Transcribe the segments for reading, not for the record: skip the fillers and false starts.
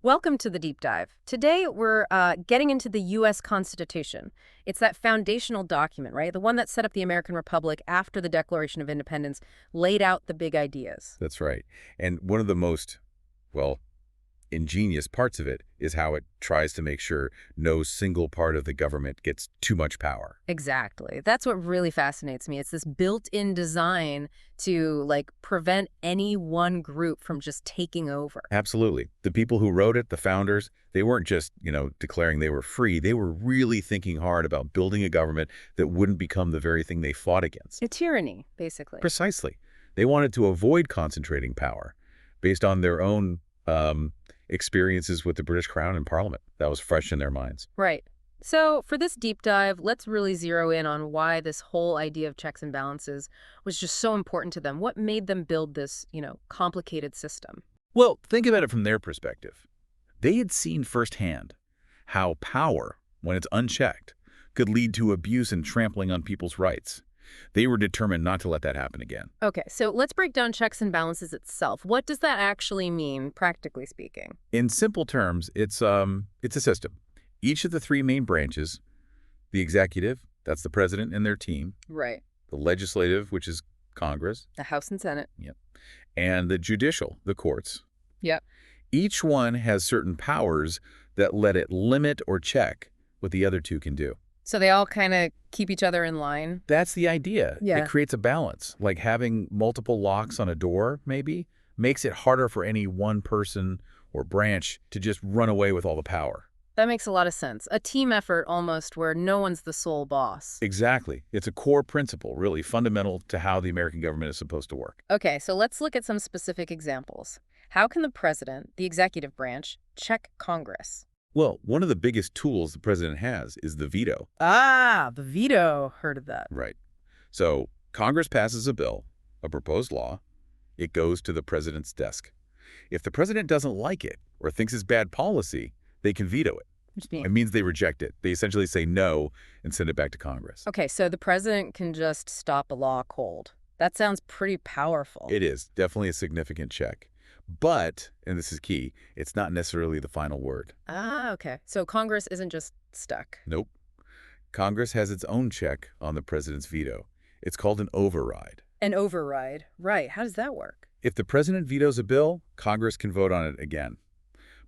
Welcome to the deep dive. Today, we're getting into the U.S. Constitution. It's that foundational document, right? The one that set up the American Republic after the Declaration of Independence, laid out the big ideas. That's right. And one of the most, well, ingenious parts of it is how it tries to make sure no single part of the government gets too much power. Exactly. That's what really fascinates me. It's this built-in design to, prevent any one group from just taking over. Absolutely. The people who wrote it, the founders, they weren't just, declaring they were free. They were really thinking hard about building a government that wouldn't become the very thing they fought against. A tyranny, basically. Precisely. They wanted to avoid concentrating power based on their own experiences with the British Crown and Parliament. That was fresh in their minds. Right. So for this deep dive, let's really zero in on why this whole idea of checks and balances was just so important to them. What made them build this, complicated system? Well, think about it from their perspective. They had seen firsthand how power, when it's unchecked, could lead to abuse and trampling on people's rights. They were determined not to let that happen again. Okay, so let's break down checks and balances itself. What does that actually mean, practically speaking? In simple terms, it's a system. Each of the three main branches, the executive, that's the president and their team, Right. the legislative, which is Congress, The House and Senate. yep, and the judicial, the courts. Yep. Each one has certain powers that let it limit or check what the other two can do. So they all kind of keep each other in line? That's the idea. Yeah. It creates a balance. Like having multiple locks on a door, maybe, makes it harder for any one person or branch to just run away with all the power. That makes a lot of sense. A team effort almost where no one's the sole boss. Exactly. It's a core principle, really fundamental to how the American government is supposed to work. Okay, so let's look at some specific examples. How can the president, the executive branch, check Congress? Well, one of the biggest tools the president has is the veto. Ah, the veto. Heard of that. Right. So Congress passes a bill, a proposed law. It goes to the president's desk. If the president doesn't like it or thinks it's bad policy, they can veto it. Which means It means they reject it. They essentially say no and send it back to Congress. Okay, so the president can just stop a law cold. That sounds pretty powerful. It is definitely a significant check. But, and this is key, it's not necessarily the final word. Ah, okay. So Congress isn't just stuck. Nope. Congress has its own check on the president's veto. It's called an override. An override. Right. How does that work? If the president vetoes a bill, Congress can vote on it again.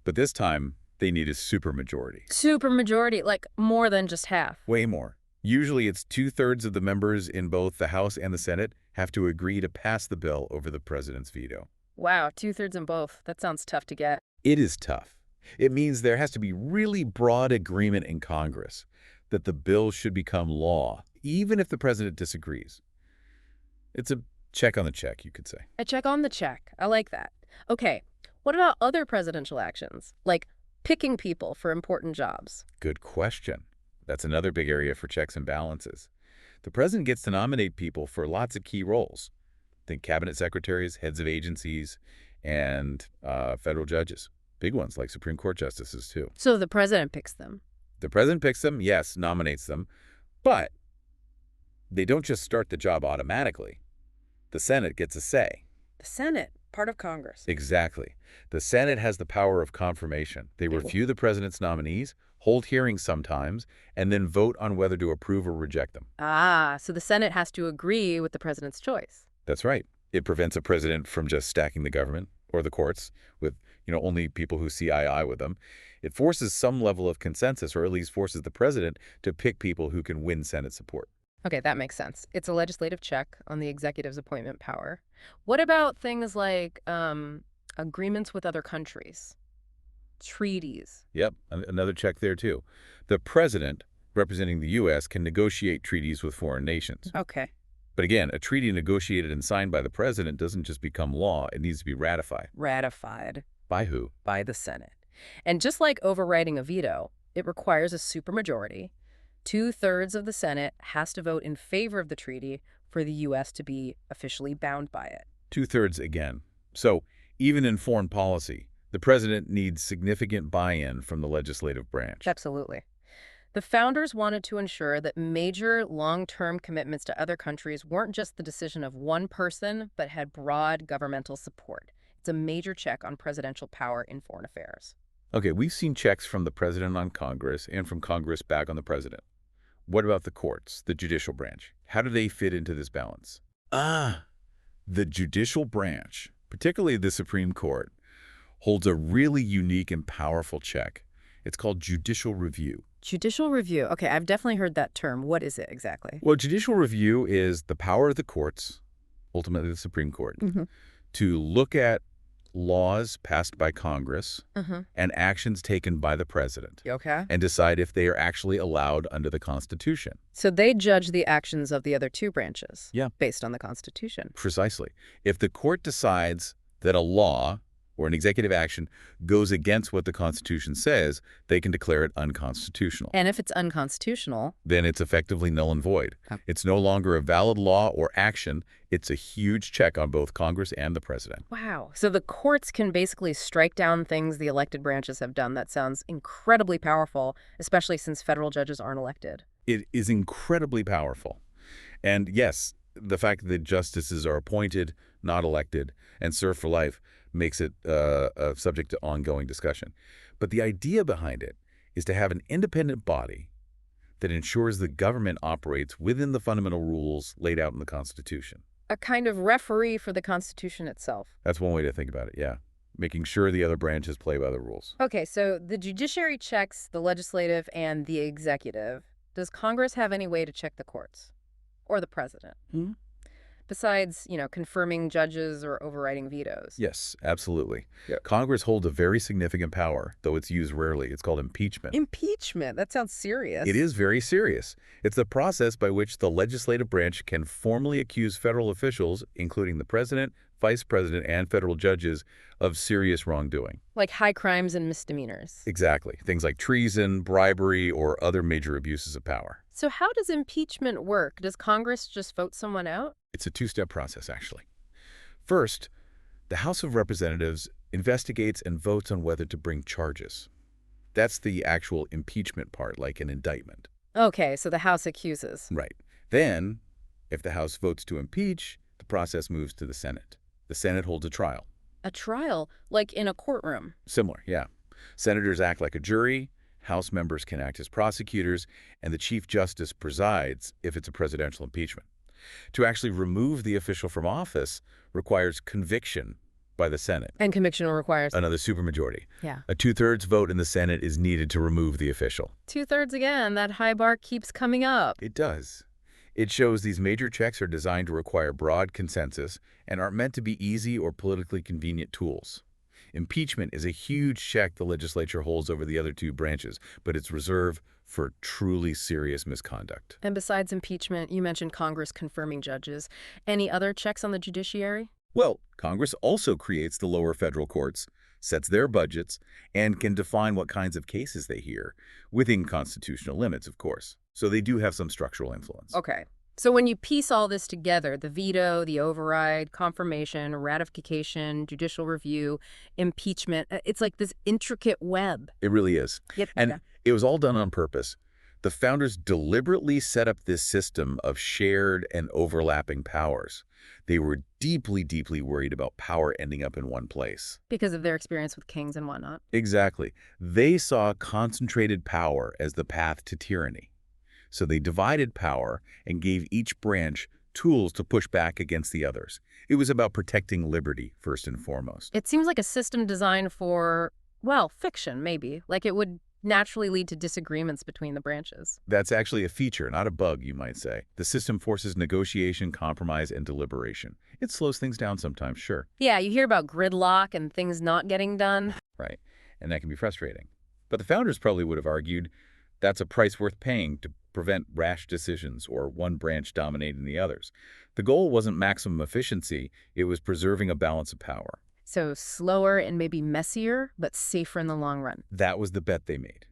But this time, they need a supermajority. Supermajority, like more than just half. Way more. Usually it's 2/3 of the members in both the House and the Senate have to agree to pass the bill over the president's veto. Wow, 2/3 in both. That sounds tough to get. It is tough. It means there has to be really broad agreement in Congress that the bill should become law, even if the president disagrees. It's a check on the check, you could say. A check on the check. I like that. Okay, what about other presidential actions? Like picking people for important jobs? Good question. That's another big area for checks and balances. The president gets to nominate people for lots of key roles. Think cabinet secretaries, heads of agencies, and federal judges. Big ones like Supreme Court justices, too. So the president picks them. The president picks them, yes, nominates them, but they don't just start the job automatically. The Senate gets a say. The Senate, part of Congress. Exactly. The Senate has the power of confirmation. They review the president's nominees, hold hearings sometimes, and then vote on whether to approve or reject them. Ah, so the Senate has to agree with the president's choice. That's right. It prevents a president from just stacking the government or the courts with, only people who see eye to eye with them. It forces some level of consensus, or at least forces the president to pick people who can win Senate support. Okay, that makes sense. It's a legislative check on the executive's appointment power. What about things like agreements with other countries? Treaties? Yep, another check there too. The president, representing the U.S., can negotiate treaties with foreign nations. Okay. But again, a treaty negotiated and signed by the president doesn't just become law. It needs to be ratified. Ratified By who? by the Senate. And just like overriding a veto, it requires a supermajority. 2/3 of the Senate has to vote in favor of the treaty for the U.S. to be officially bound by it. 2/3 again. So even in foreign policy, the president needs significant buy-in from the legislative branch. Absolutely. The founders wanted to ensure that major long-term commitments to other countries weren't just the decision of one person, but had broad governmental support. It's a major check on presidential power in foreign affairs. Okay, we've seen checks from the president on Congress and from Congress back on the president. What about the courts, the judicial branch? How do they fit into this balance? Ah, the judicial branch, particularly the Supreme Court, holds a really unique and powerful check. It's called judicial review. Judicial review. Okay, I've definitely heard that term. What is it exactly? Well, judicial review is the power of the courts, ultimately the Supreme Court, Mm-hmm. to look at laws passed by Congress Mm-hmm. and actions taken by the president Okay. and decide if they are actually allowed under the Constitution. So they judge the actions of the other two branches. Yeah. Based on the Constitution. Precisely. If the court decides that a law or an executive action goes against what the Constitution says, they can declare it unconstitutional. And if it's unconstitutional, Then it's effectively null and void. Okay. It's no longer a valid law or action. It's a huge check on both Congress and the president. wow. So the courts can basically strike down things the elected branches have done. That sounds incredibly powerful, especially since federal judges aren't elected. It is incredibly powerful. And yes, the fact that justices are appointed, not elected, and serve for life makes it a subject to ongoing discussion. But the idea behind it is to have an independent body that ensures the government operates within the fundamental rules laid out in the Constitution. A kind of referee for the Constitution itself. That's one way to think about it, yeah. Making sure the other branches play by the rules. Okay, so the judiciary checks the legislative and the executive. Does Congress have any way to check the courts? Or the president? Hmm? Besides, confirming judges or overriding vetoes. Yes, absolutely. Yeah. Congress holds a very significant power, though it's used rarely. It's called impeachment. Impeachment. That sounds serious. It is very serious. It's the process by which the legislative branch can formally accuse federal officials, including the president, vice president, and federal judges, of serious wrongdoing. Like high crimes and misdemeanors. Exactly. Things like treason, bribery, or other major abuses of power. So how does impeachment work? Does Congress just vote someone out? It's a two-step process, actually. First, the House of Representatives investigates and votes on whether to bring charges. That's the actual impeachment part, like an indictment. Okay, so the House accuses. Right. Then, if the House votes to impeach, the process moves to the Senate. The Senate holds a trial. A trial, like in a courtroom. Similar, yeah. Senators act like a jury, House members can act as prosecutors, and the Chief Justice presides if it's a presidential impeachment. To actually remove the official from office requires conviction by the Senate. And conviction requires... Another supermajority. Yeah. A two-thirds vote in the Senate is needed to remove the official. Two-thirds again. That high bar keeps coming up. It does. It shows these major checks are designed to require broad consensus and aren't meant to be easy or politically convenient tools. Impeachment is a huge check the legislature holds over the other two branches, but it's reserved for truly serious misconduct. And besides impeachment, you mentioned Congress confirming judges. Any other checks on the judiciary? Well, Congress also creates the lower federal courts, sets their budgets, and can define what kinds of cases they hear, within constitutional limits, of course. So they do have some structural influence. Okay. So when you piece all this together, the veto, the override, confirmation, ratification, judicial review, impeachment, it's like this intricate web. It really is. Yep. And it was all done on purpose. The founders deliberately set up this system of shared and overlapping powers. They were deeply, deeply worried about power ending up in one place. Because of their experience with kings and whatnot. Exactly. They saw concentrated power as the path to tyranny. So they divided power and gave each branch tools to push back against the others. It was about protecting liberty, first and foremost. It seems like a system designed for, well, fiction, maybe. Like it would naturally lead to disagreements between the branches. That's actually a feature, not a bug, you might say. The system forces negotiation, compromise, and deliberation. It slows things down sometimes, sure. Yeah, you hear about gridlock and things not getting done. Right. And that can be frustrating. But the founders probably would have argued that's a price worth paying to prevent rash decisions or one branch dominating the others. The goal wasn't maximum efficiency, it was preserving a balance of power. So slower and maybe messier, but safer in the long run. That was the bet they made.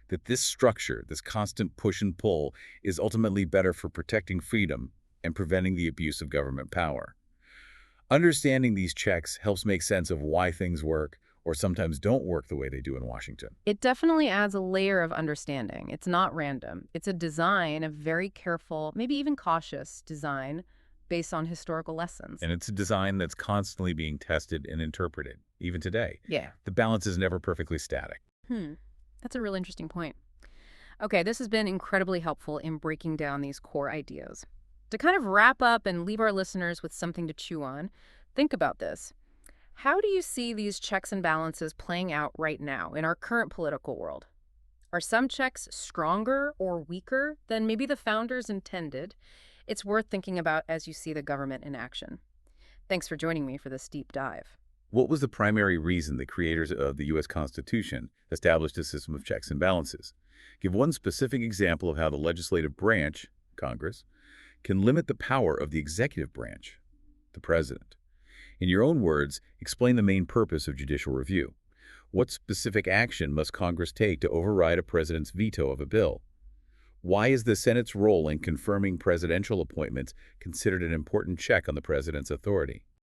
That this structure, this constant push and pull, is ultimately better for protecting freedom and preventing the abuse of government power. Understanding these checks helps make sense of why things work or sometimes don't work the way they do in Washington. It definitely adds a layer of understanding. It's not random. It's a design, a very careful, maybe even cautious design based on historical lessons. And it's a design that's constantly being tested and interpreted, even today. Yeah. The balance is never perfectly static. Hmm. That's a real interesting point. Okay, this has been incredibly helpful in breaking down these core ideas. To kind of wrap up and leave our listeners with something to chew on, think about this. How do you see these checks and balances playing out right now in our current political world? Are some checks stronger or weaker than maybe the founders intended? It's worth thinking about as you see the government in action. Thanks for joining me for this deep dive. What was the primary reason the creators of the U.S. Constitution established a system of checks and balances? Give one specific example of how the legislative branch, Congress, can limit the power of the executive branch, the president. In your own words, explain the main purpose of judicial review. What specific action must Congress take to override a president's veto of a bill? Why is the Senate's role in confirming presidential appointments considered an important check on the president's authority?